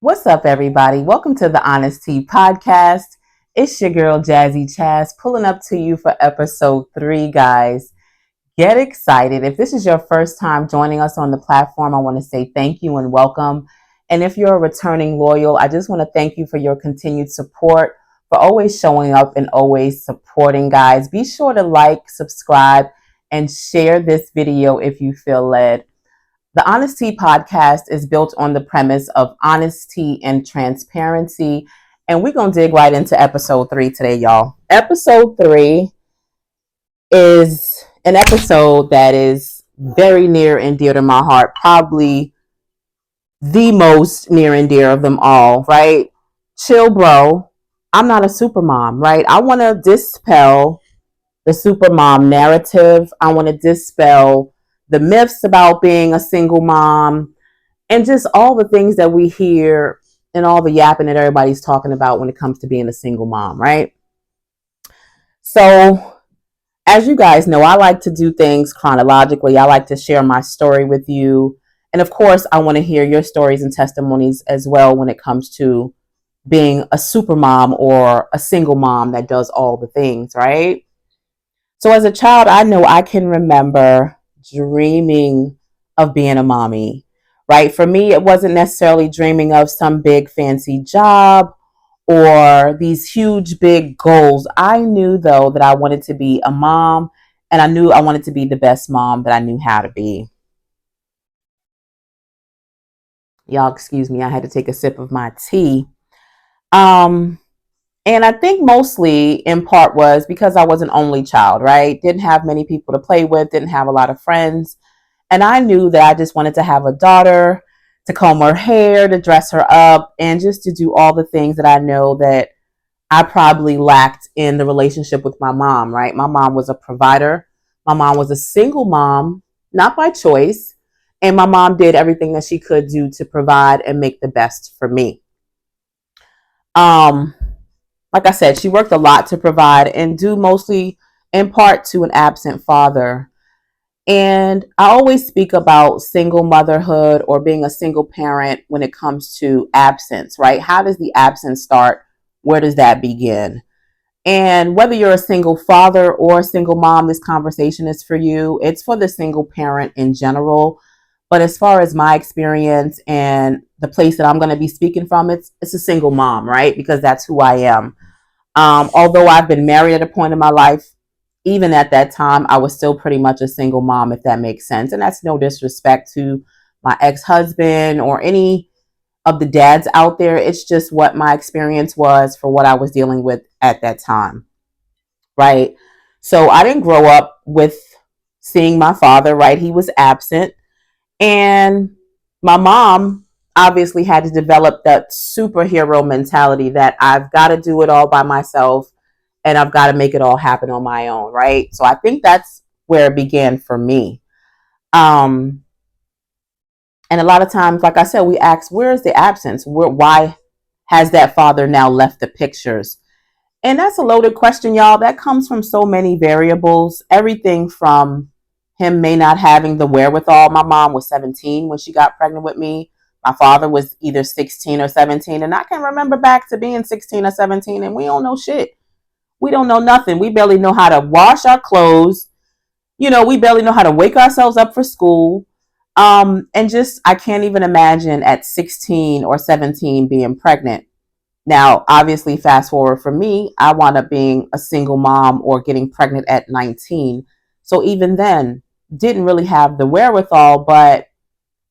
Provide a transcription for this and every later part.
What's up, everybody? Welcome to the Honest Tea Podcast. It's your girl, Jazzy Chaz, pulling up to you for episode 3, guys. Get excited. If this is your first time joining us on the platform, I want to say thank you and welcome. And if you're a returning loyal, I just want to thank you for your continued support, for always showing up and always supporting, guys. Be sure to like, subscribe, and share this video if you feel led. The Honesty podcast is built on the premise of honesty and transparency. And we're going to dig right into episode 3 today, y'all. Episode 3 is an episode that is very near and dear to my heart, probably the most near and dear of them all, right? Chill, bro. I'm not a super mom, right? I want to dispel the super mom narrative. I want to dispel the myths about being a single mom and just all the things that we hear and all the yapping that everybody's talking about when it comes to being a single mom, right? So, as you guys know, I like to do things chronologically. I like to share my story with you. And of course, I want to hear your stories and testimonies as well when it comes to being a super mom or a single mom that does all the things, right? So as a child, I know I can remember dreaming of being a mommy, right? For me, it wasn't necessarily dreaming of some big fancy job or these huge big goals. I knew though that I wanted to be a mom, and I knew I wanted to be the best mom that I knew how to be. Y'all, excuse me, I had to take a sip of my tea. Um, And I think mostly in part was because I was an only child, right? Didn't have many people to play with, didn't have a lot of friends. And I knew that I just wanted to have a daughter, to comb her hair, to dress her up, and just to do all the things that I know that I probably lacked in the relationship with my mom, right? My mom was a provider. My mom was a single mom, not by choice. And my mom did everything that she could do to provide and make the best for me. Um, like I said, she worked a lot to provide and due mostly in part to an absent father. And I always speak about single motherhood or being a single parent when it comes to absence, right? How does the absence start? Where does that begin? And whether you're a single father or a single mom, this conversation is for you. It's for the single parent in general. But as far as my experience and the place that I'm going to be speaking from, it's a single mom, right? Because that's who I am. Although I've been married at a point in my life, even at that time, I was still pretty much a single mom, if that makes sense. And that's no disrespect to my ex husband or any of the dads out there. It's just what my experience was for what I was dealing with at that time, right? So I didn't grow up with seeing my father, right? He was absent. And my mom obviously had to develop that superhero mentality that I've got to do it all by myself and I've got to make it all happen on my own, right? So I think that's where it began for me. Um, and a lot of times, like I said, we ask, where is the absence? Why has that father now left the pictures? And that's a loaded question, y'all. That comes from so many variables. Everything from him may not having the wherewithal. My mom was 17 when she got pregnant with me. My father was either 16 or 17. And I can remember back to being 16 or 17, and we don't know shit. We don't know nothing. We barely know how to wash our clothes. We barely know how to wake ourselves up for school. And just, I can't even imagine at 16 or 17 being pregnant. Now, obviously, fast forward for me, I wound up being a single mom or getting pregnant at 19. So even then, didn't really have the wherewithal, but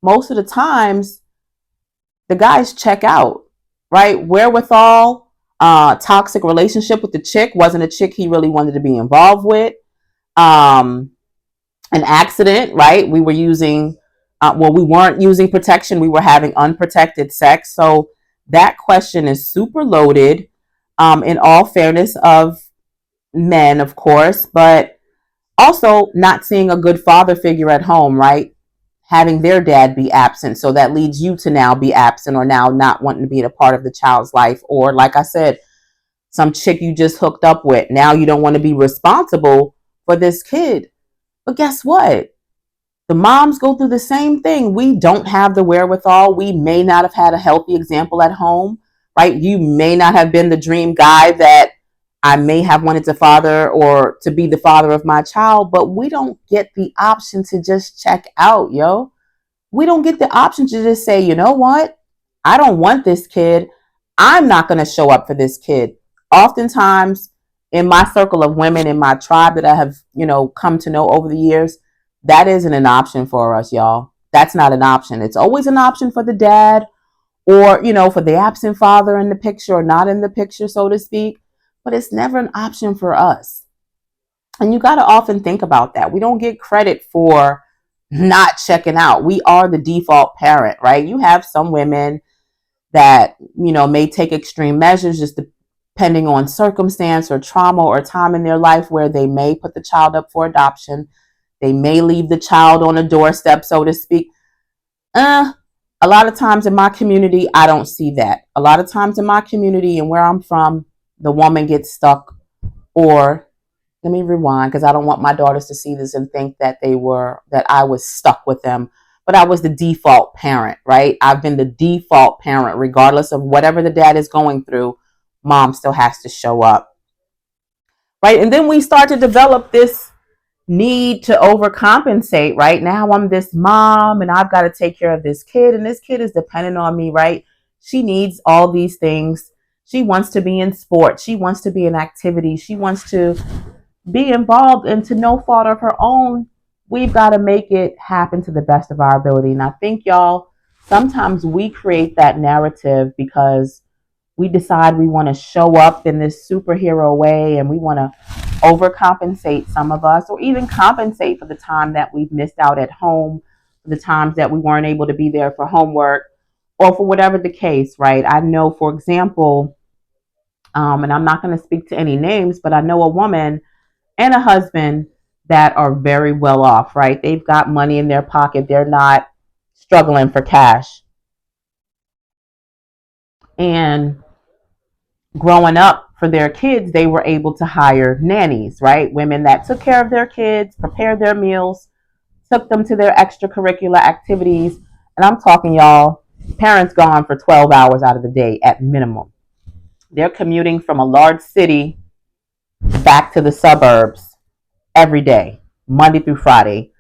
most of the times, the guys check out, right? Wherewithal, toxic relationship with the chick wasn't a chick he really wanted to be involved with. Um, an accident, right? We weren't using protection. We were having unprotected sex. So that question is super loaded, in all fairness of men, of course, but also not seeing a good father figure at home, right? Having their dad be absent. So that leads you to now be absent or now not wanting to be a part of the child's life. Or, like I said, some chick you just hooked up with. Now you don't want to be responsible for this kid. But guess what? The moms go through the same thing. We don't have the wherewithal. We may not have had a healthy example at home, right? You may not have been the dream guy that I may have wanted to father or to be the father of my child, but we don't get the option to just check out, yo. We don't get the option to just say, you know what? I don't want this kid. I'm not going to show up for this kid. Oftentimes, in my circle of women in my tribe that I have, come to know over the years, that isn't an option for us, y'all. That's not an option. It's always an option for the dad or, for the absent father in the picture or not in the picture, so to speak. But it's never an option for us. And you got to often think about that. We don't get credit for not checking out. We are the default parent, right? You have some women that, may take extreme measures just depending on circumstance or trauma or time in their life where they may put the child up for adoption. They may leave the child on a doorstep, so to speak. A lot of times in my community, I don't see that. A lot of times in my community and where I'm from, the woman gets stuck, or let me rewind because I don't want my daughters to see this and think that that I was stuck with them. But I was the default parent, right? I've been the default parent, regardless of whatever the dad is going through, mom still has to show up, right? And then we start to develop this need to overcompensate, right? Now I'm this mom and I've got to take care of this kid, and this kid is dependent on me, right? She needs all these things. She wants to be in sports. She wants to be in activities. She wants to be involved, and to no fault of her own, we've got to make it happen to the best of our ability. And I think, y'all, sometimes we create that narrative because we decide we want to show up in this superhero way and we want to overcompensate, some of us, or even compensate for the time that we've missed out at home, for the times that we weren't able to be there for homework, or for whatever the case, right? I know, for example, and I'm not going to speak to any names, but I know a woman and a husband that are very well off, right? They've got money in their pocket. They're not struggling for cash. And growing up for their kids, they were able to hire nannies, right? Women that took care of their kids, prepared their meals, took them to their extracurricular activities. And I'm talking, y'all, parents gone for 12 hours out of the day at minimum. They're commuting from a large city back to the suburbs every day, Monday through Friday,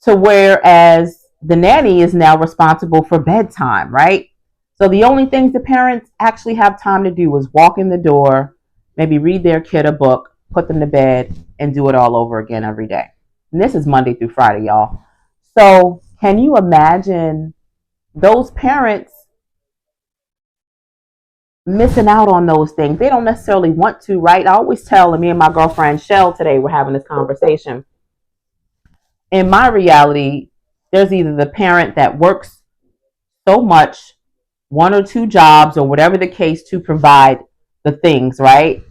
to whereas the nanny is now responsible for bedtime, right? So the only things the parents actually have time to do is walk in the door, maybe read their kid a book, put them to bed, and do it all over again every day. And this is Monday through Friday, y'all. So can you imagine those parents missing out on those things? They don't necessarily want to, right? I always tell, and me and my girlfriend Shell today, we're having this conversation. In my reality, there's either the parent that works so much, one or two jobs or whatever the case, to provide the things, right?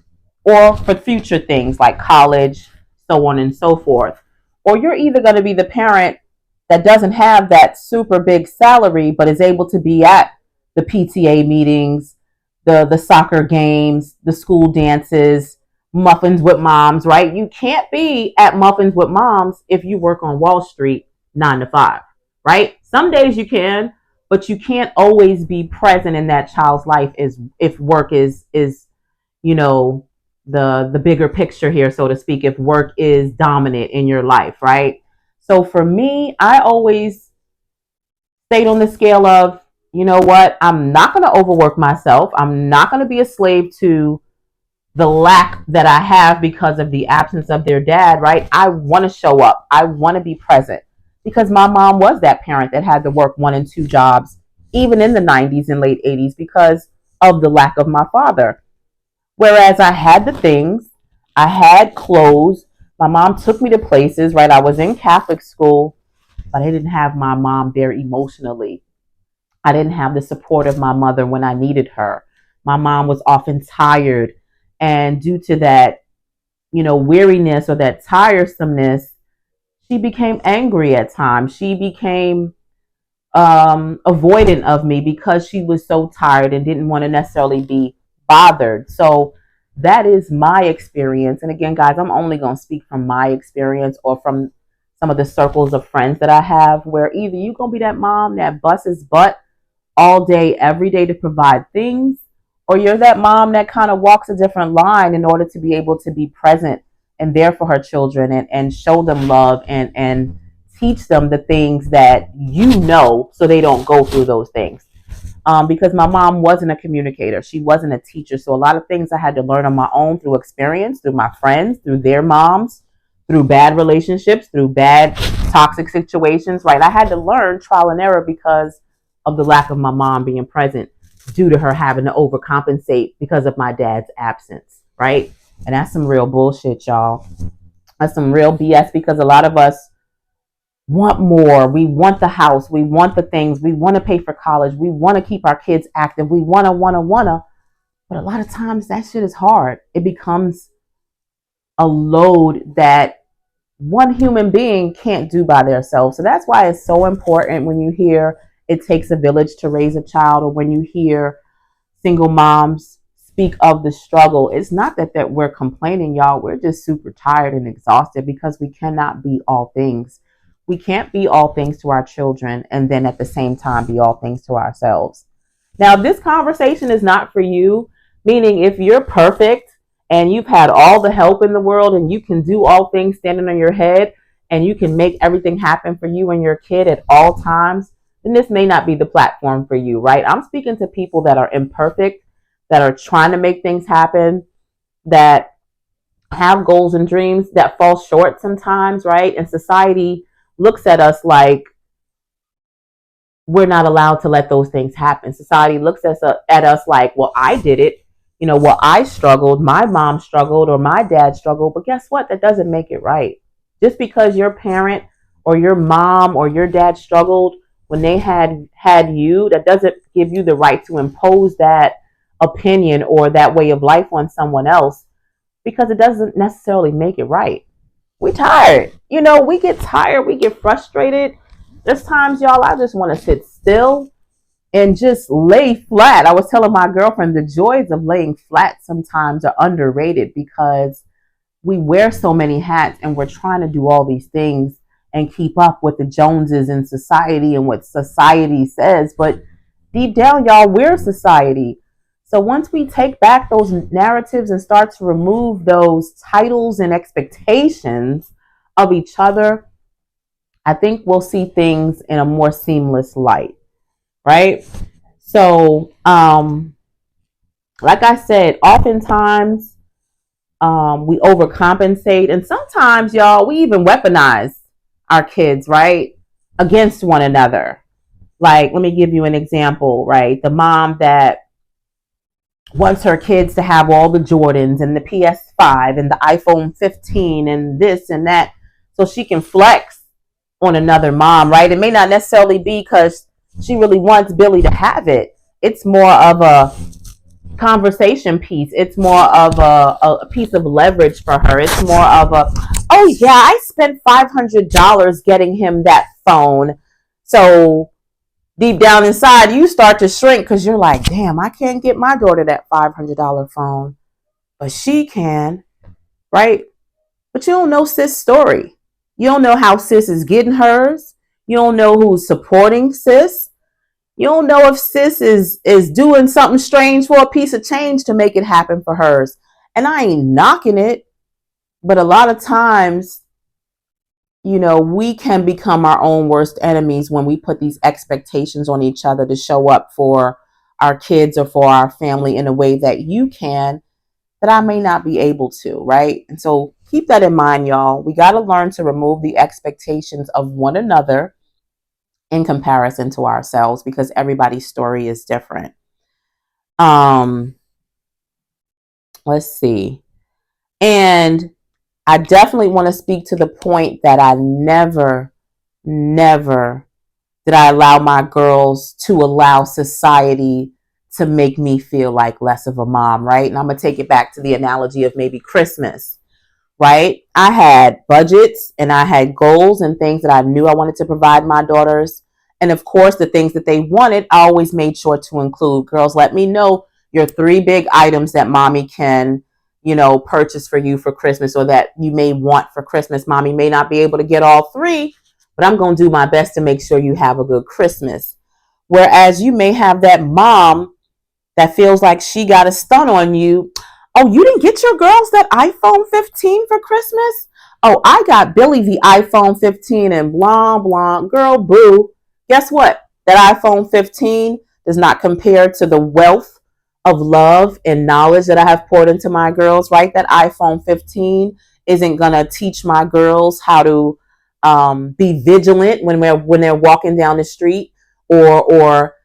Or for future things like college, so on and so forth. Or you're either going to be the parent that doesn't have that super big salary but is able to be at the PTA meetings, the soccer games, the school dances, muffins with moms, right? You can't be at muffins with moms if you work on Wall Street 9 to 5, right? Some days you can, but you can't always be present in that child's life is if work is you know the bigger picture here, so to speak, if work is dominant in your life, right? So for me, I always stayed on the scale of, you know what, I'm not going to overwork myself. I'm not going to be a slave to the lack that I have because of the absence of their dad, right? I want to show up. I want to be present because my mom was that parent that had to work one and two jobs, even in the 90s and late 80s, because of the lack of my father. Whereas I had the things, I had clothes. My mom took me to places, right? I was in Catholic school, but I didn't have my mom there emotionally. I didn't have the support of my mother when I needed her. My mom was often tired. And due to that, weariness or that tiresomeness, she became angry at times. She became avoidant of me because she was so tired and didn't want to necessarily be bothered. So that is my experience. And again, guys, I'm only going to speak from my experience or from some of the circles of friends that I have, where either you're going to be that mom that busts butt all day, every day to provide things, or you're that mom that kind of walks a different line in order to be able to be present and there for her children and show them love and teach them the things that you know so they don't go through those things. Because my mom wasn't a communicator. She wasn't a teacher. So a lot of things I had to learn on my own through experience, through my friends, through their moms, through bad relationships, through bad toxic situations, right? I had to learn trial and error because of the lack of my mom being present due to her having to overcompensate because of my dad's absence, right? And that's some real bullshit, y'all. That's some real BS because a lot of us want more. We want the house. We want the things. We want to pay for college. We want to keep our kids active. We want to. But a lot of times that shit is hard. It becomes a load that one human being can't do by themselves. So that's why it's so important when you hear it takes a village to raise a child, or when you hear single moms speak of the struggle. It's not that we're complaining, y'all. We're just super tired and exhausted because we cannot be all things. We can't be all things to our children and then at the same time be all things to ourselves. Now, this conversation is not for you, meaning if you're perfect and you've had all the help in the world and you can do all things standing on your head and you can make everything happen for you and your kid at all times, then this may not be the platform for you, right? I'm speaking to people that are imperfect, that are trying to make things happen, that have goals and dreams that fall short sometimes, right? And society looks at us like we're not allowed to let those things happen. Society looks at us like, well, I did it. You know, well, I struggled, my mom struggled, or my dad struggled. But guess what? That doesn't make it right. Just because your parent or your mom or your dad struggled when they had you, that doesn't give you the right to impose that opinion or that way of life on someone else, because it doesn't necessarily make it right. We tired. You know, we get tired, we get frustrated. There's times, y'all, I just want to sit still and just lay flat. I was telling my girlfriend the joys of laying flat sometimes are underrated because we wear so many hats and we're trying to do all these things and keep up with the Joneses in society and what society says. But deep down, y'all, we're society. So once we take back those narratives and start to remove those titles and expectations of each other, I think we'll see things in a more seamless light, right? So, like I said, oftentimes we overcompensate, and sometimes, y'all, we even weaponize our kids, right, against one another. Like, let me give you an example, right? The mom that wants her kids to have all the Jordans and the PS5 and the iPhone 15 and this and that so she can flex on another mom, right? It may not necessarily be because she really wants Billy to have it. It's more of a conversation piece. It's more of a piece of leverage for her. It's more of a, oh yeah, I spent $500 getting him that phone. So deep down inside, you start to shrink because you're like, damn, I can't get my daughter that $500 phone, but she can, right? But you don't know sis' story. You don't know how sis is getting hers. You don't know who's supporting sis. You don't know if sis is doing something strange for a piece of change to make it happen for hers. And I ain't knocking it, but a lot of times, you know, we can become our own worst enemies when we put these expectations on each other to show up for our kids or for our family in a way that you can, that I may not be able to, right? And so keep that in mind, y'all. We got to learn to remove the expectations of one another in comparison to ourselves because everybody's story is different. Um, let's see. And I definitely want to speak to the point that I never did I allow my girls to allow society to make me feel like less of a mom, right? And I'm going to take it back to the analogy of maybe Christmas, right? I had budgets and I had goals and things that I knew I wanted to provide my daughters. And of course, the things that they wanted, I always made sure to include. Girls, let me know your 3 big items that mommy can purchase for you for Christmas, or that you may want for Christmas. Mommy may not be able to get all three, but I'm going to do my best to make sure you have a good Christmas. Whereas you may have that mom that feels like she got a stunt on you. Oh, you didn't get your girls that iPhone 15 for Christmas? Oh, I got Billy the iPhone 15 and blah, blah. Girl, boo. Guess what? That iPhone 15 does not compare to the wealth of love and knowledge that I have poured into my girls, right? That iPhone 15 isn't going to teach my girls how to be vigilant when they're walking down the street, or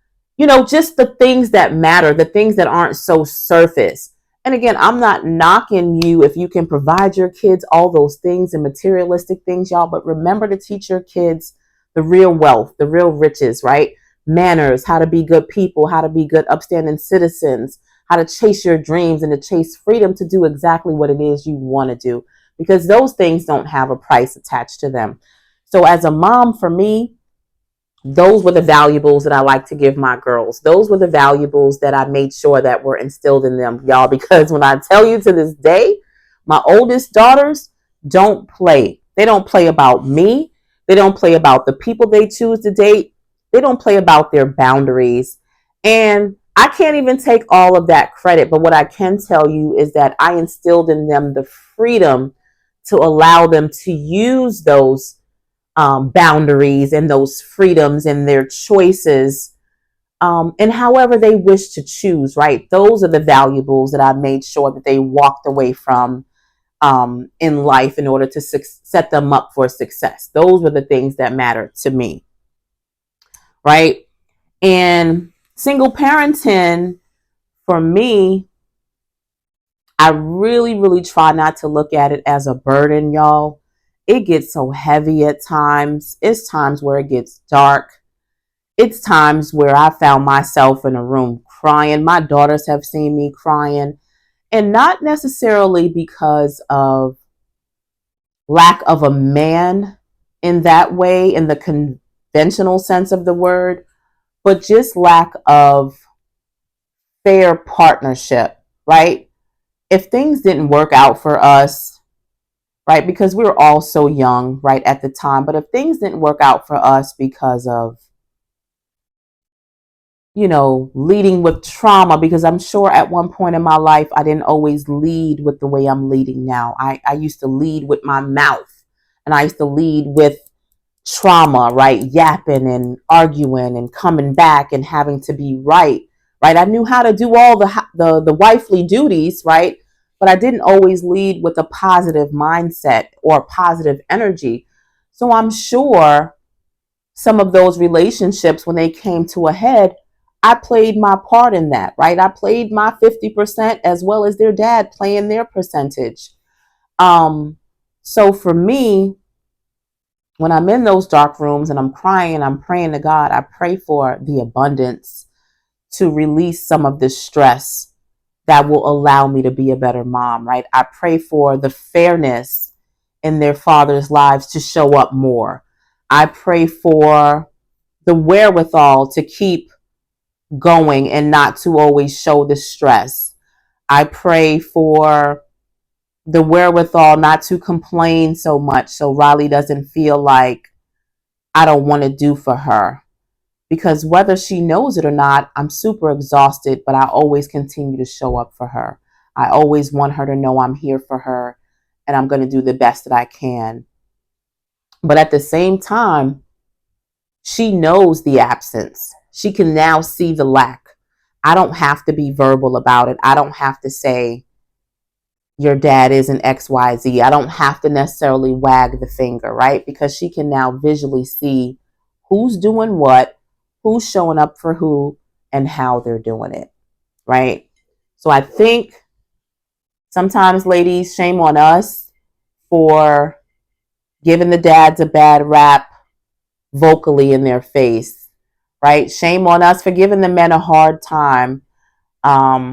just the things that matter, the things that aren't so surface. And again, I'm not knocking you if you can provide your kids all those things and materialistic things, y'all, but remember to teach your kids the real wealth, the real riches, right? Manners, how to be good people, how to be good, upstanding citizens, how to chase your dreams and to chase freedom to do exactly what it is you want to do, because those things don't have a price attached to them. So as a mom, for me, those were the valuables that I like to give my girls. Those were the valuables that I made sure that were instilled in them, y'all, because when I tell you, to this day, my oldest daughters don't play. They don't play about me. They don't play about the people they choose to date. They don't play about their boundaries. And I can't even take all of that credit, but what I can tell you is that I instilled in them the freedom to allow them to use those boundaries and those freedoms and their choices, and however they wish to choose, right? Those are the valuables that I made sure that they walked away from in life in order to set them up for success. Those were the things that mattered to me, right? And single parenting, for me, I really, really try not to look at it as a burden, y'all. It gets so heavy at times. It's times where it gets dark. It's times where I found myself in a room crying. My daughters have seen me crying, and not necessarily because of lack of a man in that way, in the conventional sense of the word, but just lack of fair partnership, right? If things didn't work out for us, right, because we were all so young, right, at the time, but if things didn't work out for us because of, leading with trauma, because I'm sure at one point in my life, I didn't always lead with the way I'm leading now. I used to lead with my mouth, and I used to lead with trauma, right? Yapping and arguing and coming back and having to be right, right? I knew how to do all the wifely duties, right? But I didn't always lead with a positive mindset or positive energy. So I'm sure some of those relationships, when they came to a head, I played my part in that, right? I played my 50% as well as their dad playing their percentage. Um, so for me, when I'm in those dark rooms and I'm crying, I'm praying to God, I pray for the abundance to release some of the stress that will allow me to be a better mom, right? I pray for the fairness in their fathers' lives to show up more. I pray for the wherewithal to keep going and not to always show the stress. I pray for the wherewithal not to complain so much so Riley doesn't feel like I don't want to do for her. Because whether she knows it or not, I'm super exhausted, but I always continue to show up for her. I always want her to know I'm here for her and I'm going to do the best that I can. But at the same time, she knows the absence. She can now see the lack. I don't have to be verbal about it. I don't have to say, your dad isn't XYZ. I don't have to necessarily wag the finger, right? Because she can now visually see who's doing what, who's showing up for who, and how they're doing it, right? So I think sometimes, ladies, shame on us for giving the dads a bad rap vocally in their face, right? Shame on us for giving the men a hard time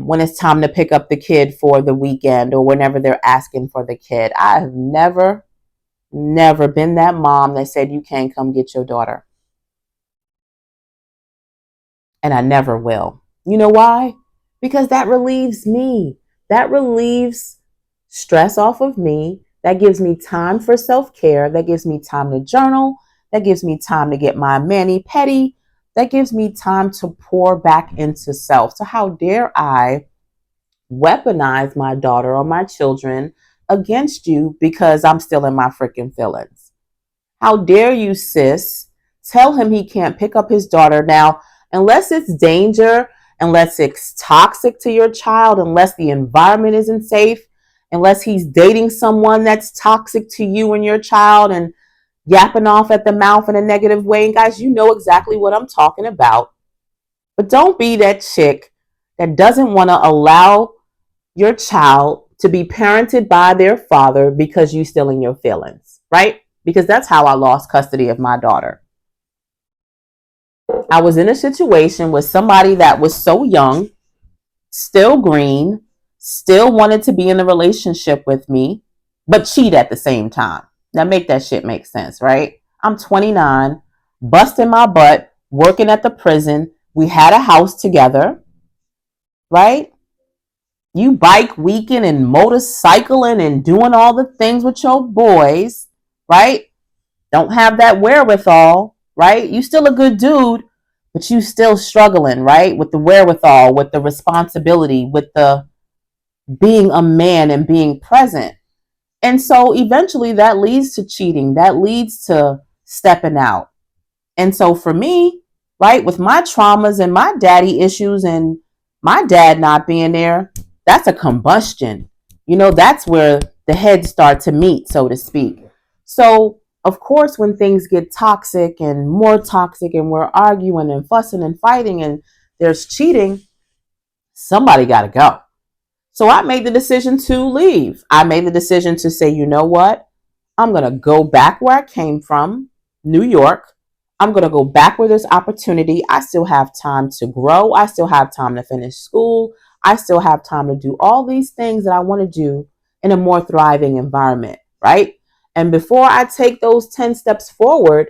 when it's time to pick up the kid for the weekend or whenever they're asking for the kid. I have never been that mom that said, you can't come get your daughter. And I never will. You know why? Because that relieves me. That relieves stress off of me. That gives me time for self-care. That gives me time to journal. That gives me time to get my mani-pedi. That gives me time to pour back into self. So how dare I weaponize my daughter or my children against you because I'm still in my freaking feelings? How dare you, sis? Tell him he can't pick up his daughter now, unless it's danger, unless it's toxic to your child, unless the environment isn't safe, unless he's dating someone that's toxic to you and your child and yapping off at the mouth in a negative way. And guys, you know exactly what I'm talking about. But don't be that chick that doesn't want to allow your child to be parented by their father because you still in your feelings, right? Because that's how I lost custody of my daughter. I was in a situation with somebody that was so young, still green, still wanted to be in a relationship with me, but cheat at the same time. Now make that shit make sense, right? I'm 29, busting my butt, working at the prison. We had a house together, right? You bike weekend and motorcycling and doing all the things with your boys, right? Don't have that wherewithal, right? You still a good dude, but you still struggling, right? With the wherewithal, with the responsibility, with the being a man and being present. And so eventually that leads to cheating, that leads to stepping out. And so for me, right, with my traumas and my daddy issues and my dad not being there, that's a combustion. You know, that's where the heads start to meet, so to speak. So, of course, when things get toxic and more toxic and we're arguing and fussing and fighting and there's cheating, somebody got to go. So I made the decision to leave. I made the decision to say, you know what? I'm going to go back where I came from, New York. I'm going to go back where there's opportunity. I still have time to grow. I still have time to finish school. I still have time to do all these things that I want to do in a more thriving environment, right? And before I take those 10 steps forward,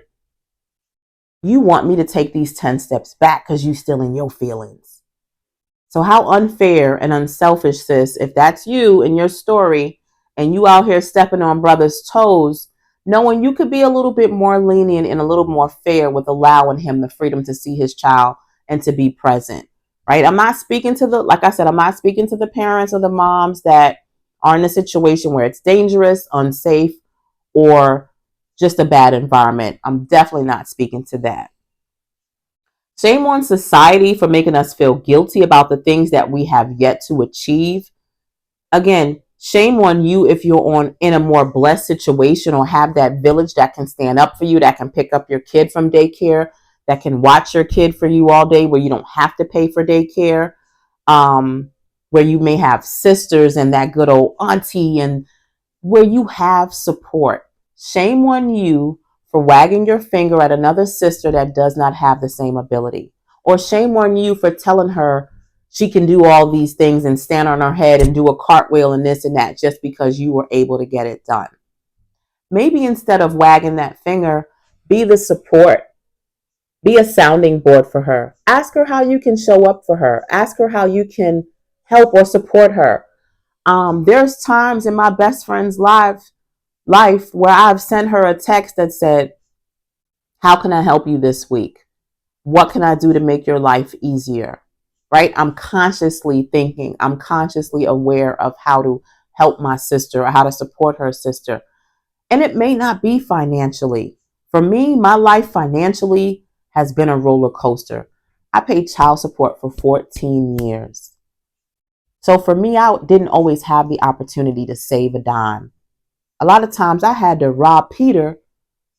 you want me to take these 10 steps back because you're still in your feelings. So how unfair and unselfish, sis, if that's you and your story and you out here stepping on brothers' toes, knowing you could be a little bit more lenient and a little more fair with allowing him the freedom to see his child and to be present, right? I'm not speaking to like I said, I'm not speaking to the parents or the moms that are in a situation where it's dangerous, unsafe, or just a bad environment. I'm definitely not speaking to that. Shame on society for making us feel guilty about the things that we have yet to achieve. Again, shame on you if you're in a more blessed situation or have that village that can stand up for you, that can pick up your kid from daycare, that can watch your kid for you all day, where you don't have to pay for daycare, where you may have sisters and that good old auntie, and where you have support. Shame on you for wagging your finger at another sister that does not have the same ability. Or shame on you for telling her she can do all these things and stand on her head and do a cartwheel and this and that just because you were able to get it done. Maybe instead of wagging that finger, be the support. Be a sounding board for her. Ask her how you can show up for her. Ask her how you can help or support her. There's times in my best friend's life where I've sent her a text that said, how can I help you this week? What can I do to make your life easier? Right? I'm consciously thinking, I'm consciously aware of how to help my sister or how to support her sister. And it may not be financially. For me, my life financially has been a roller coaster. I paid child support for 14 years. So for me, I didn't always have the opportunity to save a dime. A lot of times I had to rob Peter,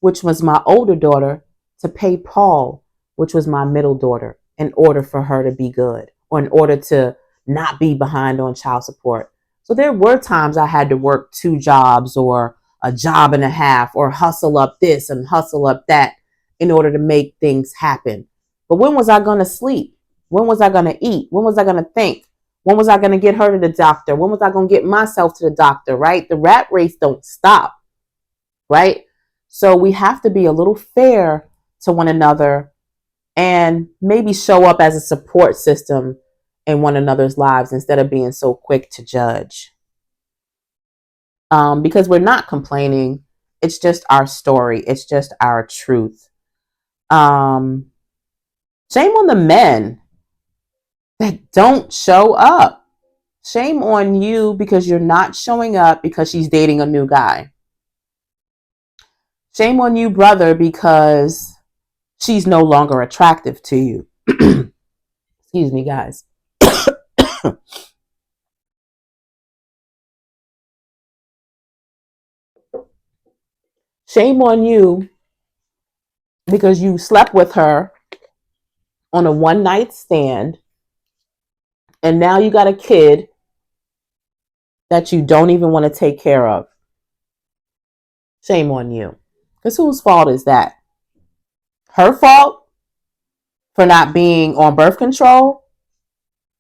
which was my older daughter, to pay Paul, which was my middle daughter, in order for her to be good or in order to not be behind on child support. So there were times I had to work 2 jobs or a job and a half or hustle up this and hustle up that in order to make things happen. But when was I going to sleep? When was I going to eat? When was I going to think? When was I going to get her to the doctor? When was I going to get myself to the doctor, right? The rat race don't stop, right? So we have to be a little fair to one another and maybe show up as a support system in one another's lives instead of being so quick to judge. because we're not complaining. It's just our story. It's just our truth. Um, Shame on the men that don't show up. Shame on you because you're not showing up because she's dating a new guy. Shame on you, brother, because she's no longer attractive to you. Excuse me, guys. Shame on you because you slept with her on a one night stand and now you got a kid that you don't even want to take care of. Shame on you. Because whose fault is that? Her fault for not being on birth control?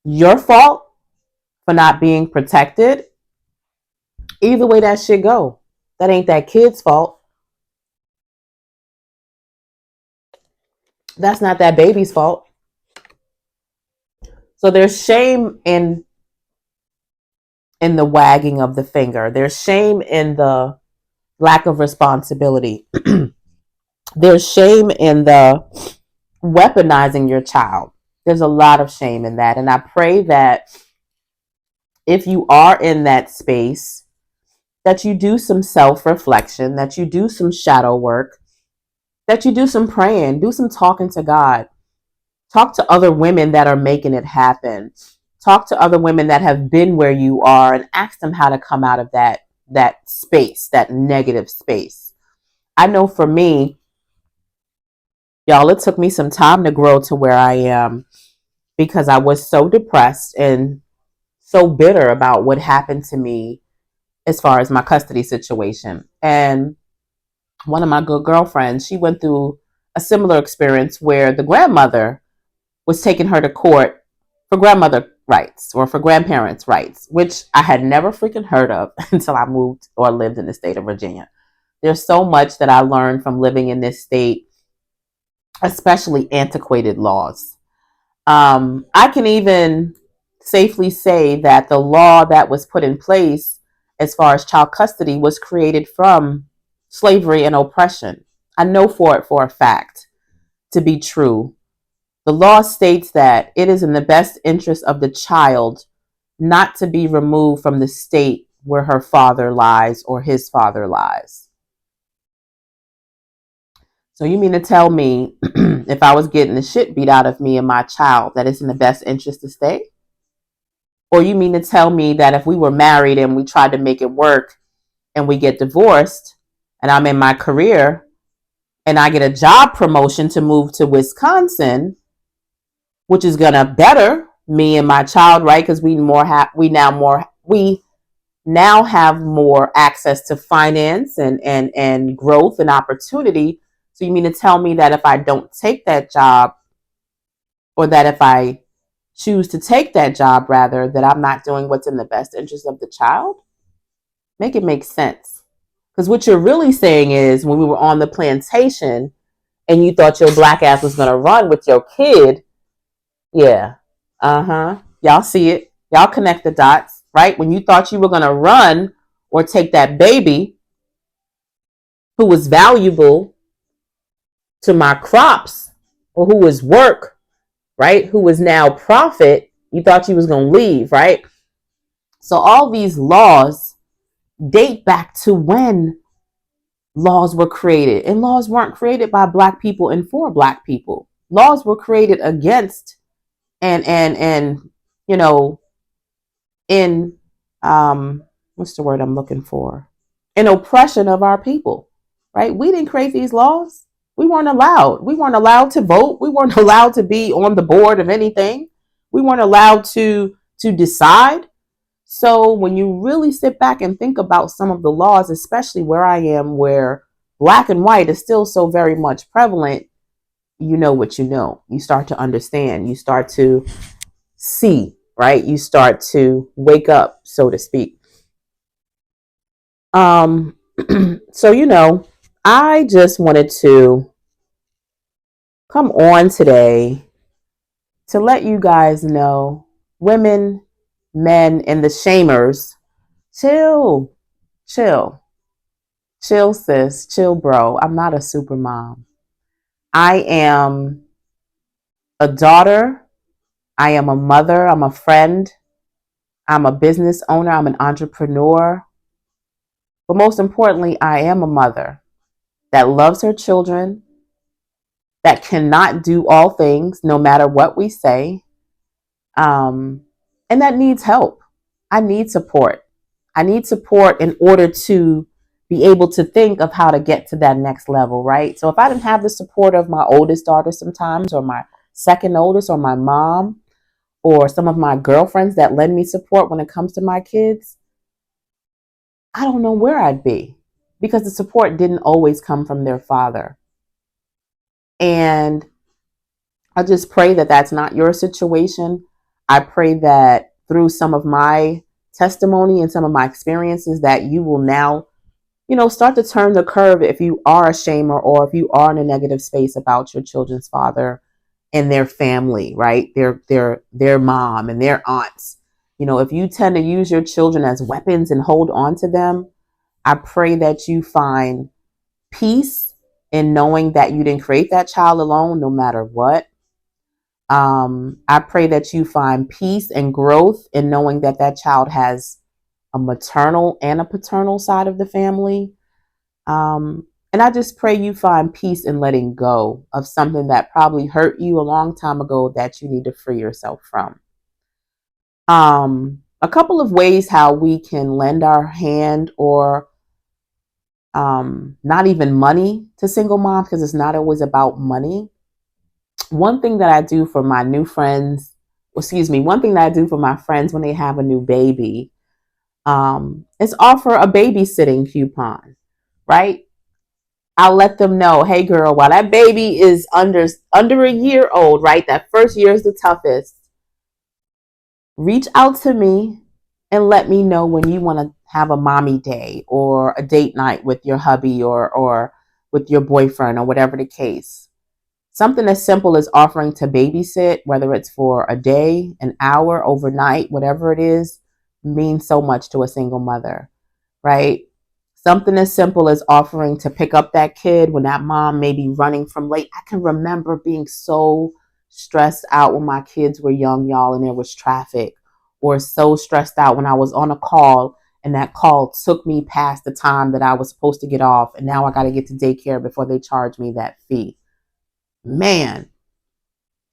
Your fault for not being protected? Either way that shit go. That ain't that kid's fault. That's not that baby's fault. So there's shame in the wagging of the finger. There's shame in the lack of responsibility. There's shame in the weaponizing your child. There's a lot of shame in that. And I pray that if you are in that space, that you do some self reflection, that you do some shadow work, that you do some praying, do some talking to God. Talk to other women that are making it happen. Talk to other women that have been where you are and ask them how to come out of that space, that negative space. I know for me, y'all, it took me some time to grow to where I am because I was so depressed and so bitter about what happened to me as far as my custody situation. And one of my good girlfriends, she went through a similar experience where the grandmother was taking her to court for grandmother rights or for grandparents' rights, which I had never freaking heard of until I moved or lived in the state of Virginia. There's so much that I learned from living in this state, especially antiquated laws. I can even safely say that the law that was put in place as far as child custody was created from slavery and oppression. I know for a fact to be true. The law states that it is in the best interest of the child not to be removed from the state where her father lies or his father lies. So you mean to tell me if I was getting the shit beat out of me and my child that it's in the best interest to stay? Or you mean to tell me that if we were married and we tried to make it work and we get divorced and I'm in my career and I get a job promotion to move to Wisconsin, which is gonna better me and my child, right? Because we now have more access to finance and growth and opportunity. So you mean to tell me that if I don't take that job, or that if I choose to take that job rather, that I'm not doing what's in the best interest of the child? Make it make sense. Because what you're really saying is when we were on the plantation and you thought your black ass was gonna run with your kid, yeah. Uh-huh. Y'all see it. Y'all connect the dots, right? When you thought you were going to run or take that baby who was valuable to my crops or who was work, right? Who was now profit, you thought you was going to leave, right? So all these laws date back to when laws were created. And laws weren't created by black people and for black people. Laws were created against and you know in what's the word I'm looking for? In oppression of our people, right? We didn't create these laws. We weren't allowed. We weren't allowed to vote. We weren't allowed to be on the board of anything. We weren't allowed to decide. So when you really sit back and think about some of the laws, especially where I am, where black and white is still so very much prevalent, you know what you know. You start to understand. You start to see, right? You start to wake up, so to speak. Um, so, I just wanted to come on today to let you guys know, women, men, and the shamers, chill. Chill. Chill, sis. Chill, bro. I'm not a super mom. I am a daughter. I am a mother. I'm a friend. I'm a business owner. I'm an entrepreneur. But most importantly, I am a mother that loves her children, that cannot do all things no matter what we say, um, and that needs help. I need support. I need support in order to be able to think of how to get to that next level, right? So if I didn't have the support of my oldest daughter sometimes, or my second oldest, or my mom, or some of my girlfriends that lend me support when it comes to my kids, I don't know where I'd be, because the support didn't always come from their father. And I just pray that that's not your situation. I pray that through some of my testimony and some of my experiences that you will now, start to turn the curve if you are a shamer, or if you are in a negative space about your children's father and their family, right? Their mom and their aunts. If you tend to use your children as weapons and hold on to them, I pray that you find peace in knowing that you didn't create that child alone, no matter what. I pray that you find peace and growth in knowing that that child has a maternal and a paternal side of the family. And I just pray you find peace in letting go of something that probably hurt you a long time ago that you need to free yourself from. A couple of ways how we can lend our hand, or not even money, to single moms, because it's not always about money. One thing that I do for my new friends, one thing that I do for my friends when they have a new baby, is offer a babysitting coupon, right? I'll let them know, hey girl, while that baby is under a year old, right? That first year is the toughest. Reach out to me and let me know when you want to have a mommy day or a date night with your hubby, or with your boyfriend, or whatever the case. Something as simple as offering to babysit, whether it's for a day, an hour, overnight, whatever it is, means so much to a single mother, right? Something as simple as offering to pick up that kid when that mom may be running from late. I can remember being so stressed out when my kids were young, y'all, and there was traffic, or so stressed out when I was on a call and that call took me past the time that I was supposed to get off, and now I got to get to daycare before they charge me that fee. Man,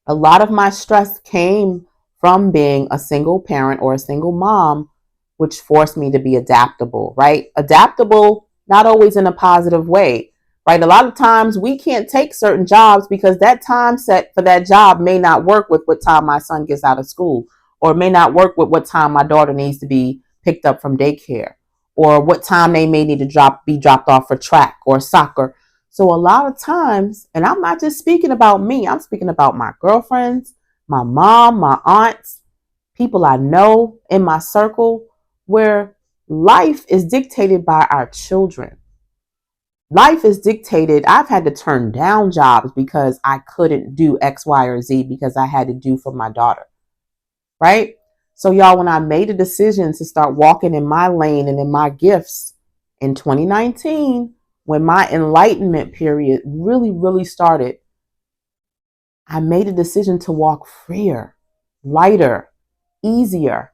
a lot of my stress came from being a single parent or a single mom, which forced me to be adaptable, right? Adaptable, not always in a positive way, right? A lot of times we can't take certain jobs because that time set for that job may not work with what time my son gets out of school, or may not work with what time my daughter needs to be picked up from daycare, or what time they may need to be dropped off for track or soccer. So a lot of times, and I'm not just speaking about me, I'm speaking about my girlfriends, my mom, my aunts, people I know in my circle, where life is dictated by our children. Life is dictated. I've had to turn down jobs because I couldn't do X, Y, or Z because I had to do for my daughter, right? So, y'all, when I made a decision to start walking in my lane and in my gifts in 2019, when my enlightenment period really, really started, I made a decision to walk freer, lighter, easier.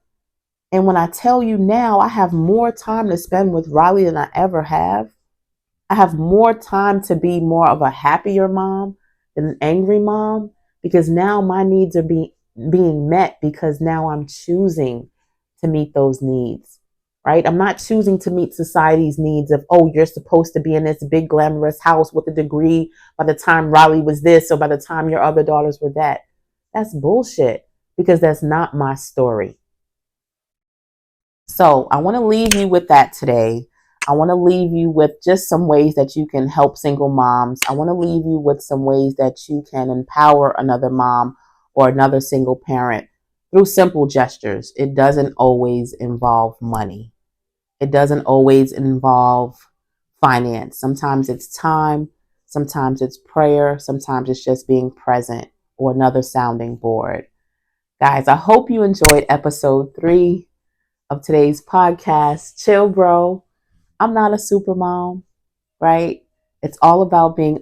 And when I tell you now, I have more time to spend with Riley than I ever have. I have more time to be more of a happier mom than an angry mom, because now my needs are being met, because now I'm choosing to meet those needs, right? I'm not choosing to meet society's needs of, oh, you're supposed to be in this big glamorous house with a degree by the time Riley was this, or by the time your other daughters were that. That's bullshit, because that's not my story. So I want to leave you with that today. I want to leave you with just some ways that you can help single moms. I want to leave you with some ways that you can empower another mom or another single parent through simple gestures. It doesn't always involve money. It doesn't always involve finance. Sometimes it's time. Sometimes it's prayer. Sometimes it's just being present, or another sounding board. Guys, I hope you enjoyed episode 3 of today's podcast. Chill, bro. I'm not a super mom, right? It's all about being